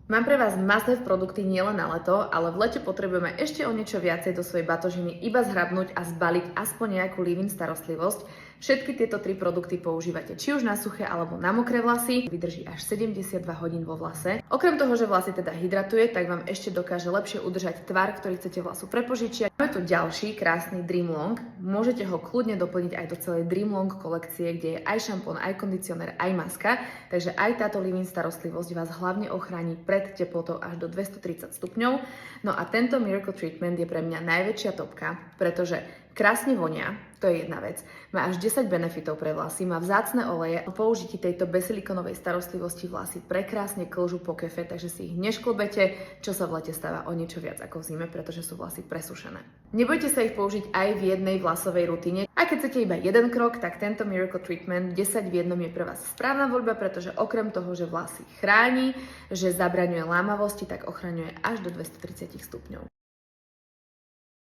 Mám pre vás must-have produkty nielen na leto, ale v lete potrebujeme ešte o niečo viacej do svojej batožiny iba zhrabnúť a zbaliť aspoň nejakú leave-in starostlivosť. Všetky tieto 3 produkty používate či už na suché alebo na mokré vlasy. Vydrží až 72 hodín vo vlase. Okrem toho, že vlasy teda hydratuje, tak vám ešte dokáže lepšie udržať tvar, ktorý chcete vlasu prepožičiať. Máme tu ďalší krásny Dream Long. Môžete ho kľudne doplniť aj do celej Dream Long kolekcie, kde je aj šampón, aj kondicionér, aj maska. Takže aj táto leave-in starostlivosť vás hlavne ochráni pred teplotou až do 230 stupňov. No a tento Miracle Treatment je pre mňa najväčšia topka, pretože krásne vonia, to je jedna vec. Má až 10 benefitov pre vlasy, má vzácne oleje. Po použití tejto bezsilikonovej starostlivosti vlasy prekrásne klžú po kefe, takže si ich nešklbete, čo sa v lete stáva o niečo viac ako v zime, pretože sú vlasy presušené. Nebojte sa ich použiť aj v jednej vlasovej rutine. A keď chcete iba jeden krok, tak tento Miracle Treatment 10 v jednom je pre vás správna voľba, pretože okrem toho, že vlasy chráni, že zabraňuje lámavosti, tak ochraňuje až do 230 stupňov.